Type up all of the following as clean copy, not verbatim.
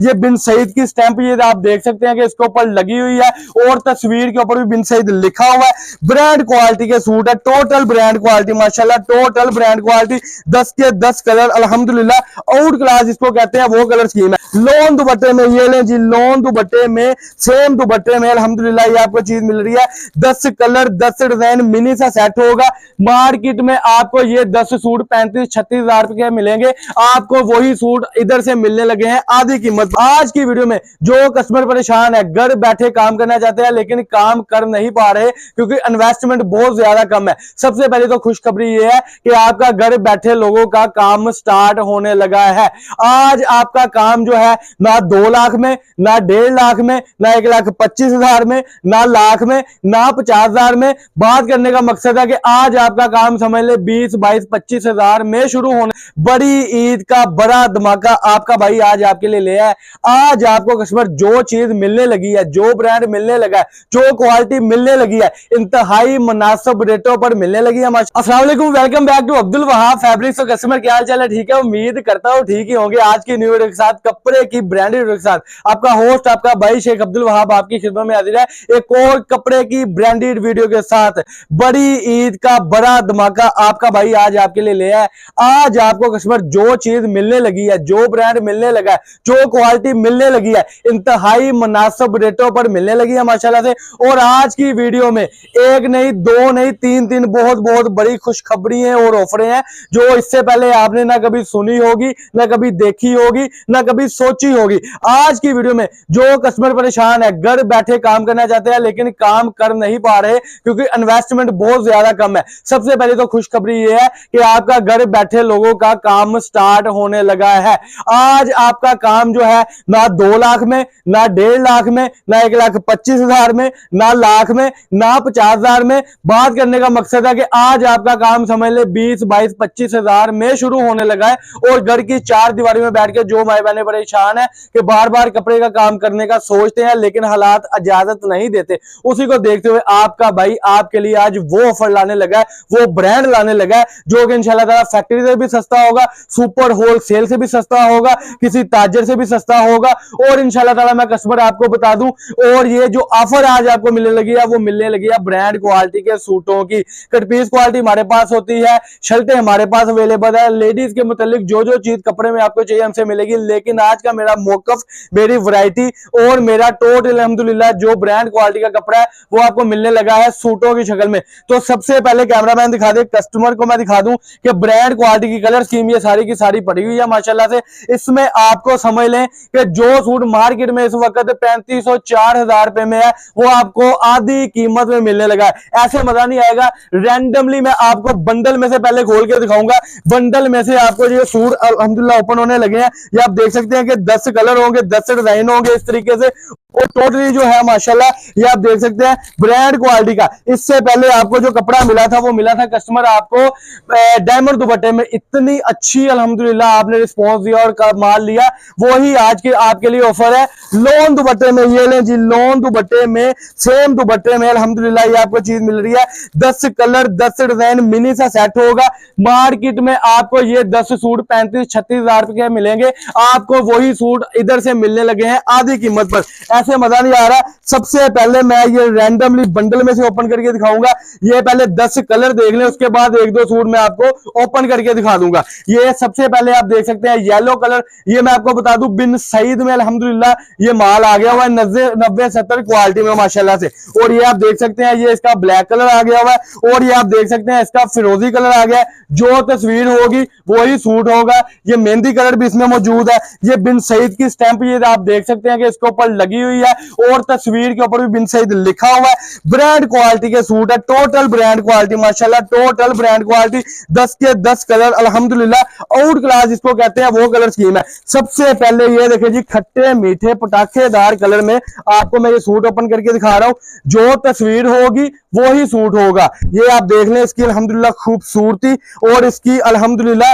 ये बिन सईद की स्टैंप ये आप देख सकते हैं कि इसके ऊपर लगी हुई है और तस्वीर के ऊपर भी बिन सईद लिखा हुआ है। ब्रांड क्वालिटी के सूट है, टोटल ब्रांड क्वालिटी, माशाल्लाह टोटल ब्रांड क्वालिटी, 10 के 10 कलर अल्हम्दुलिल्लाह आउट क्लास जिसको कहते हैं वो कलर स्कीम है। लोन दुपट्टे में ये लें जी, लोन दुपट्टे में सेम दुपट्टे में अल्हम्दुलिल्लाह ये आपको चीज मिल रही है। 10 कलर 10 डिजाइन मिनी सा सेट होगा। मार्केट में आपको ये 10 सूट 35-36 हजार के मिलेंगे, आपको वही सूट इधर से मिलने लगे हैं आधी कीमत। आज की वीडियो में जो कस्टमर परेशान है, घर बैठे काम करना चाहते हैं लेकिन काम कर नहीं पा रहे क्योंकि इन्वेस्टमेंट बहुत ज्यादा कम है, सबसे पहले तो खुशखबरी ये है कि आपका घर बैठे लोगों का काम स्टार्ट होने लगा है। आज आपका काम जो है ना 2 लाख में, ना 1.5 लाख में, ना 1,25,000 में, ना लाख में, ना 50,000 में। बात करने का मकसद है कि आज आपका काम समझ ले 20, 22, 25 हजार में शुरू होने। बड़ी ईद का बड़ा धमाका आपका भाई आज आपके लिए ले आया। आज आपको कस्टमर जो चीज मिलने लगी है, जो ब्रांड मिलने लगा है, जो क्वालिटी मिलने लगी है, इंतहाई मुनासिब रेटों पर मिलने लगी है। अस्सलाम वालेकुम, welcome back to Abdul Wahab fabrics. तो कस्टमर क्या हाल चाल है? ठीक है, उम्मीद करता हूं ठीक ही होंगे। आज की न्यू वीडियो के साथ, कपड़े की ब्रांडेड वीडियो के साथ आपका होस्ट आपका भाई शेख अब्दुल वहाब आपकी खिदमत में हाजिर है एक और कपड़े की ब्रांडेड वीडियो के साथ। बड़ी ईद का बड़ा धमाका आपका भाई आज आपके लिए ले आया। आज आपको कस्टमर जो चीज मिलने लगी है, जो ब्रांड मिलने लगा है, जो क्वालिटी मिलने लगी है, इंतहाई मुनासिब रेटों पर मिलने लगी है माशाल्लाह से। और आज की वीडियो में एक नहीं, दो नहीं, तीन बहुत बहुत बड़ी खुशखबरी है और ऑफरें हैं जो इससे पहले आपने ना कभी सुनी होगी, ना कभी देखी होगी, ना कभी सोची होगी। आज की वीडियो में जो कस्टमर परेशान है, घर बैठे काम करना चाहते हैं लेकिन काम कर नहीं पा रहे क्योंकि इन्वेस्टमेंट बहुत ज्यादा कम है, सबसे पहले तो खुशखबरी ये है कि आपका घर बैठे लोगों का काम स्टार्ट होने लगा है। आज आपका काम जो है ना 2 लाख में, ना 1.5 लाख में, ना 1,25,000 में, ना लाख में, ना 50,000 में। बात करने का मकसद है कि आज आपका काम समझ ले 20, 22, 25 हजार में शुरू होने लगा है। और घर की 4 दीवारी में बैठ के जो माए बहने परेशान है कि बार बार कपड़े का काम करने का सोचते हैं लेकिन हालात इजाजत नहीं देते, उसी को देखते हुए आपका भाई आपके लिए आज वो ऑफर लाने लगा है, वो ब्रांड लाने लगा है जो कि इंशाल्लाह ताला फैक्ट्री से भी सस्ता होगा, सुपर होलसेल से भी सस्ता होगा, किसी ताजर से भी सस्ता होगा। और इंशाल्लाह ताला मैं कस्टमर आपको बता दूं, और ये जो ऑफर आज आपको मिलने लगी है वो मिलने लगी है ब्रांड क्वालिटी के सूटों की। कट पीस क्वालिटी हमारे पास होती है, शर्टें हमारे पास अवेलेबल है, लेडीज के मुतालिक जो जो चीज कपड़े में आपको चाहिए हमसे मिलेगी। लेकिन आज का मेरा मौकफ, मेरी वैरायटी और मेरा टोटल अल्हम्दुलिल्लाह जो ब्रांड क्वालिटी का कपड़ा है वो आपको मिलने लगा है सूटों की शक्ल में। तो सबसे पहले कैमरामैन दिखा दे, कस्टमर को मैं दिखा दूं कि ब्रांड क्वालिटी की कलर स्कीम ये सारी की सारी पड़ी हुई है माशाल्लाह से। इसमें आपको समझ लें कि जो सूट मार्केट में इस वक्त 3500-4000 रुपए में है वो आपको आधी कीमत में मिलने लगा है। ऐसे मजा नहीं आएगा। रैंडमली मैं आपको बंडल में से पहले खोल के दिखाऊंगा। बंडल में से आपको ये सूट अल्हम्दुलिल्लाह ओपन होने लगे हैं। ये आप देख सकते हैं कि 10 कलर होंगे, 10 डिजाइन होंगे इस तरीके से। और टोटली जो है माशाल्लाह ये आप देख सकते हैं ब्रांड क्वालिटी का। इससे पहले आपको जो कपड़ा मिला था वो मिला था कस्टमर आपको डायमंड दुपट्टे में। इतनी अच्छी अल्हम्दुलिल्लाह आपने रिस्पांस दिया और माल लिया, वही आज के आपके लिए ऑफर है। लोन दुपट्टे में ये लें जी, लोन दुपट्टे में सेम दुपट्टे में अल्हम्दुलिल्लाह ये आपको चीज मिल रही है। 10 कलर 10 डिजाइन मिनी सा सेट होगा। मार्केट में आपको ये 10 सूट 35-36 हजार के मिलेंगे, आपको वही सूट इधर से मिलने लगे हैं आधी कीमत पर। ऐसे मजा नहीं आ रहा। सबसे पहले मैं ये रैंडमली बंडल में से ओपन करके दिखाऊंगा। ये पहले 10 कलर देख लें, उसके बाद 1-2 सूट मैं आपको ओपन करके दिखा दूंगा। ये सबसे पहले आप देख सकते हैं येलो कलर। ये मैं आपको बता दूं बिन सईद में अल्हम्दुलिल्लाह ये माल आ गया हुआ है 90-70 क्वालिटी में माशाल्लाह से। और ये आप देख सकते हैं ये इसका ब्लैक कलर आ गया हुआ है, और ये आप देख सकते हैं इसका फिरोजी कलर आ गया है। जो तस्वीर होगी वही सूट होगा। ये मेहंदी कलर भी इसमें मौजूद है। ये बिन सईद की स्टैंप ये आप देख सकते हैं कि इसके ऊपर लगी हुई है और तस्वीर के ऊपर भी बिन सईद लिखा हुआ है। ब्रांड क्वालिटी के सूट है, टोटल ब्रांड क्वालिटी माशाल्लाह टोटल ब्रांड क्वालिटी। 10 के 10 कलर अल्हम्दुलिल्लाह आउट क्लास जिसको कहते हैं वो कलर स्कीम है। सबसे पहले ये देखिए जी, खट्टे मीठे पटाखेदार कलर में आपको मैं ये सूट ओपन करके दिखा रहा हूं। जो तस्वीर होगी वही सूट होगा। ये आप देख लें इसकी अल्हम्दुलिल्लाह खूबसूरती और इसकी अल्हम्दुलिल्लाह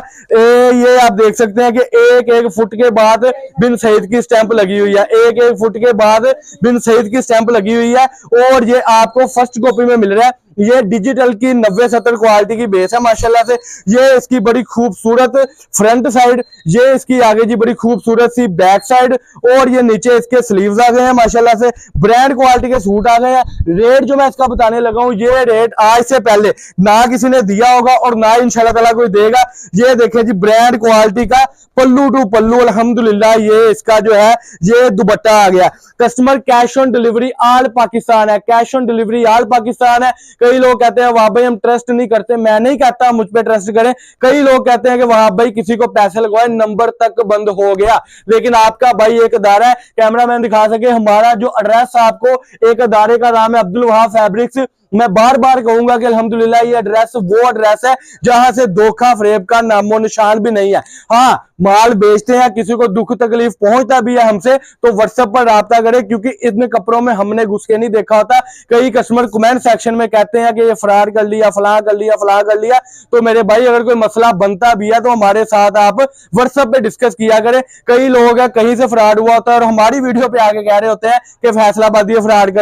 ये आप देख सकते हैं कि एक एक फुट के बाद बिन सईद की स्टैंप लगी हुई है। एक एक फुट के बाद बिन सईद की स्टैंप लगी हुई है। और ये आपको फर्स्ट कॉपी में मिल रहा है। ये डिजिटल की 90-70 क्वालिटी की बेस है माशाल्लाह से। ये इसकी बड़ी खूबसूरत फ्रंट साइड, ये इसकी आगे जी बड़ी खूबसूरत सी बैक साइड, और ये नीचे इसके स्लीव्स आ गए हैं माशाल्लाह से। ब्रांड क्वालिटी के सूट आ गए हैं। रेट जो मैं इसका बताने लगा हूं, ये रेट आज से पहले ना किसी ने दिया होगा और ना इंशाल्लाह ताला कोई देगा। ये देखें जी, ब्रांड क्वालिटी का पल्लू टू पल्लू अल्हम्दुलिल्लाह। ये इसका जो है ये दुपट्टा आ गया। Customer cash on delivery all Pakistan है, cash on delivery all Pakistan है। कई लोग कहते हैं वहां भाई हम ट्रस्ट नहीं करते, मैं नहीं कहता मुझ पे ट्रस्ट करें। कई लोग कहते हैं कि वहां भाई किसी को पैसे लगवाए, नंबर तक बंद हो गया। लेकिन आपका भाई एक अदारा है, कैमरामैन दिखा सके हमारा जो एड्रेस आपको, एक अदारे का नाम है अब्दुल वहाब फैब्रिक्स। मैं बार बार कहूंगा कि अल्हम्दुलिल्लाह ये एड्रेस वो एड्रेस है जहां से धोखा फरेब का नामो निशान भी नहीं है। हाँ, माल बेचते हैं, किसी को दुख तकलीफ पहुंचता भी है हमसे तो व्हाट्सएप पर राब्ता करें, क्योंकि इन कपड़ों में हमने घुस के नहीं देखा होता। कई कस्टमर कमेंट सेक्शन में कहते हैं कि ये फ्रॉड कर लिया, फलां कर लिया, फलां कर लिया। तो मेरे भाई अगर कोई मसला बनता भी है तो हमारे साथ आप व्हाट्सएप पे डिस्कस किया करें। कई लोग हैं कहीं से फ्रॉड हुआ होता है और हमारी वीडियो पे आके कह रहे होते हैं कि फैसलाबादी फ्रॉड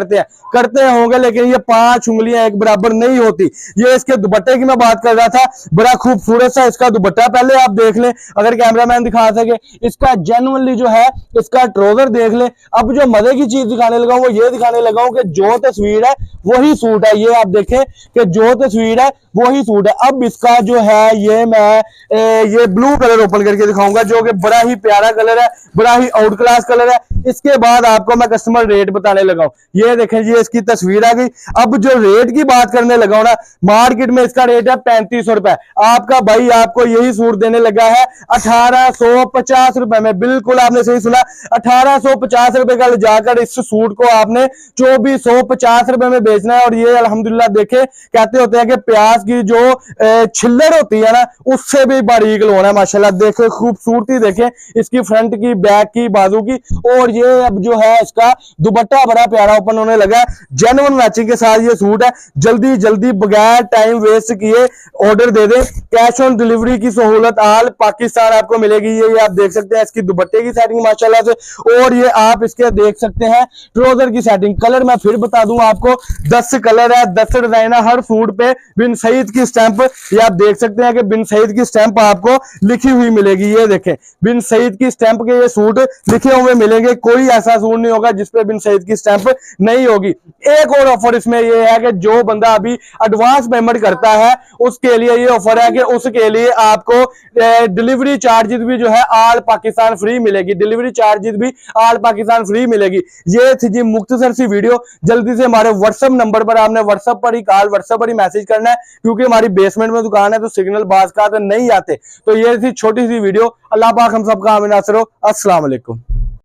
करते होंगे, लेकिन ये 5 उंगलियां एक बराबर नहीं होती। ये इसके दुपट्टे की मैं बात कर रहा था, बड़ा खूबसूरत सा इसका दुपट्टा, पहले आप देख लें अगर कैमरामैन दिखा सके। इसका जेन्युइनली जो है इसका ट्राउजर देख ले। अब जो मजे की चीज दिखाने लगा हूं वो ये दिखाने लगा हूं कि जो तस्वीर है वही सूट है। ये आप देखें कि जो तस्वीर है वही सूट है। अब इसका जो है ये मैं ये ब्लू कलर ओपन करके दिखाऊंगा, जो कि बड़ा ही प्यारा कलर है, बड़ा ही आउट क्लास कलर है। इसके बाद आपको मैं कस्टमर रेट बताने लगा हूं। ये देखें जी, इसकी तस्वीर आ गई। अब जो रेट की बात करने लगा हूं ना, मार्केट में इसका रेट है 3500 रुपए। आपका भाई आपको यही सूट देने लगा है 1850 रुपए में। बिल्कुल आपने सही सुना, 1850 रुपए का जाकर इस सूट को आपने 2450 रुपए में बेचना है। और ये अल्हम्दुलिल्लाह देखे, कहते होते हैं कि प्याज की जो छिल्लड़ होती है ना, उससे भी बारीक लोन है माशाल्लाह। देखे खूबसूरती देखें इसकी, फ्रंट की, बैक की, बाजू की। और ये अब जो है इसका दुपट्टा बड़ा प्यारा ओपन होने लगा है। जेन्युइन मैचिंग के साथ ये सूट है। जल्दी जल्दी बगैर टाइम वेस्ट किए ऑर्डर दे दें। कैश ऑन डिलीवरी की सहूलत आल पाकिस्तान आपको मिलेगी। ये आप देख सकते हैं इसकी दुपट्टे की सेटिंग माशाल्लाह से। और ये आप इसके देख सकते हैं ट्राउजर की सेटिंग। कलर मैं फिर बता दूं आपको, 10 कलर है, 10 डिजाइन है। हर सूट पे बिन सईद की स्टैंप, ये आप देख सकते हैं कि बिन सईद की स्टैंप आपको लिखी हुई मिलेगी। ये देखें, बिन सईद की स्टैंप के ये सूट लिखे हुए मिलेंगे। कोई ऐसा सूट नहीं होगा जिसपे बिन सईद की स्टैंप नहीं होगी। एक और ऑफर इसमें ये है कि जो बंदा अभी एडवांस पेमेंट करता है उसके लिए ये ऑफर है कि उसके लिए आपको डिलीवरी चार्जेस भी जो है ऑल पाकिस्तान फ्री मिलेगी। डिलीवरी चार्जेस भी ऑल पाकिस्तान फ्री मिलेगी। ये थी जी मुख्तसर सी वीडियो। जल्दी से हमारे व्हाट्सएप नंबर पर आपने व्हाट्सएप पर ही कॉल, व्हाट्सएप पर ही मैसेज करना है, क्योंकि हमारी बेसमेंट में दुकान है तो सिग्नल बाज़ का नहीं आते। तो ये थी छोटी सी वीडियो। अल्लाह पाक हम सबका आमीन नासिर हो। अस्सलाम वालेकुम।